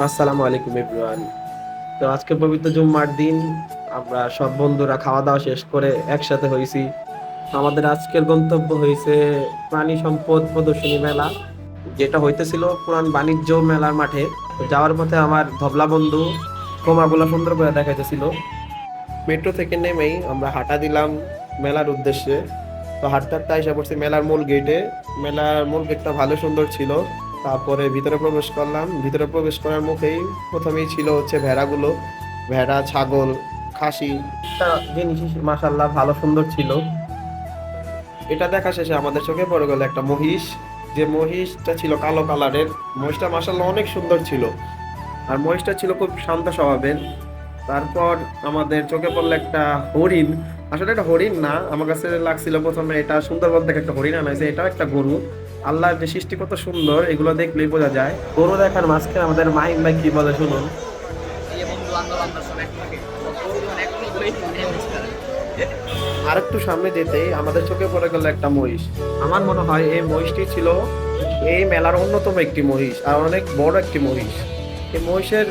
আসসালামু আলাইকুম এভরিওয়ান। তো আজকে পবিত্র জুম্মার দিন আমরা সব বন্ধুরা খাওয়া দাওয়া শেষ করে একসাথে হয়েছি। আমাদের আজকের গন্তব্য হয়েছে প্রাণী সম্পদ প্রদর্শনী মেলা, যেটা হইতেছিল পুরান বাণিজ্য মেলার মাঠে। তো যাওয়ার পথে আমার ধবলা বন্ধু কোমাগুলা সুন্দর করে দেখাইতেছিল। মেট্রো থেকে নেমেই আমরা হাঁটা দিলাম মেলার উদ্দেশ্যে। তো হাঁটতে হাঁটতে এসে পড়ছি মেলার মূল গেটে। মেলার মূল গেটটা ভালো সুন্দর ছিল। তারপরে ভিতরে প্রবেশ করলাম। ভিতরে প্রবেশ করার মুখেই প্রথমেই ছিল হচ্ছে ভেড়াগুলো, ভেড়া, ছাগল, খাসি। একটা জিনিস মাশাল্লাহ ভালো সুন্দর ছিল। এটা দেখা শেষে আমাদের চোখে পড়ে গেল একটা মহিষ। যে মহিষটা ছিল কালো কালারের। মহিষটা মাশাল্লাহ অনেক সুন্দর ছিল। আর মহিষটা ছিল খুব শান্ত স্বভাবের। তারপর আমাদের চোখে পড়লো একটা হরিণ। আসলে এটা হরিণ না, আমার কাছে লাগছিল প্রথমে এটা সুন্দরবন থেকে একটা হরিণ আনাইছে, এটাও একটা গরু। আল্লাহর যে সৃষ্টি কত সুন্দর, এগুলো দেখলেই বোঝা যায়। গরু দেখার মাঝখানে আমাদের মাহিম ভাই কি বলে শুনুন। আর একটু সামনে যেতেই আমাদের চোখে পড়ে গেল একটা মহিষ। আমার মনে হয় এই মহিষটি ছিল এই মেলার অন্যতম একটি মহিষ, আর অনেক বড় একটি মহিষ। এই মহিষের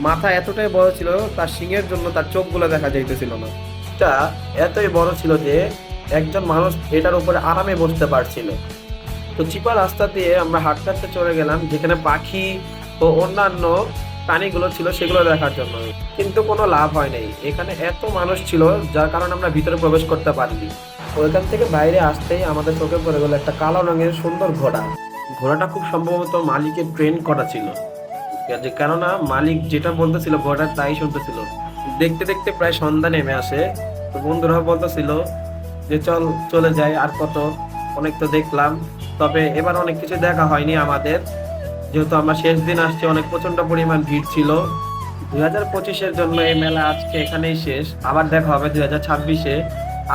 মাথা এতটাই বড় ছিল, তার শিংয়ের জন্য তার চোখগুলো দেখা যাইতেছিল না। এটা এতই বড় ছিল যে একজন মানুষ এটার উপরে আরামে বসতে পারছিল। তো চিপা রাস্তা দিয়ে আমরা হাঁটতে হাঁটতে চলে গেলাম যেখানে পাখি ও অন্যান্য প্রাণীগুলো ছিল সেগুলো দেখার জন্য, কিন্তু কোনো লাভ হয় নাই। এখানে এত মানুষ ছিল যার কারণে আমরা ভিতরে প্রবেশ করতে পারিনি। ওইখান থেকে বাইরে আসতেই আমাদের চোখে পড়ে গেল একটা কালো রঙের সুন্দর ঘোড়া। ঘোড়াটা খুব সম্ভবত মালিকের ট্রেন করা ছিল, কেননা মালিক যেটা বলতেছিল ঘোড়াটা তাই শুনতেছিল। দেখতে দেখতে প্রায় সন্ধ্যা নেমে আসে। তো বন্ধুরা বলতেছিল যে চল চলে যাই, আর কত, অনেক তো দেখলাম। তবে এবার অনেক কিছু দেখা হয়নি আমাদের, যেহেতু আমরা শেষ দিন আসছি, অনেক প্রচন্ড পরিমাণ ভিড় ছিল। 2025-এর জন্য এই মেলা আজকে এখানেই শেষ। আবার দেখা হবে 2026-এ।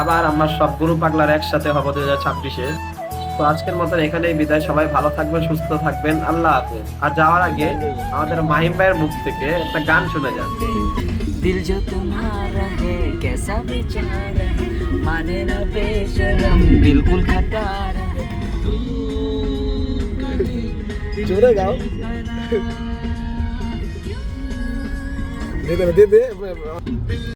আবার আমরা সব গুরু পাগলার একসাথে হবো 2026-এ। তো আজকের মতন এখানেই বিদায়। সবাই ভালো থাকবেন, সুস্থ থাকবেন, আল্লাহ হাফেজ। আর যাওয়ার আগে আমাদের মাহিম ভাইয়ের মুখ থেকে একটা গান শুনে যান। दिल जो तुम्हारा है कैसा बेचारा है माने ना बेशरम बिल्कुल खटारा है জোরে গাও। দে দে দে দে।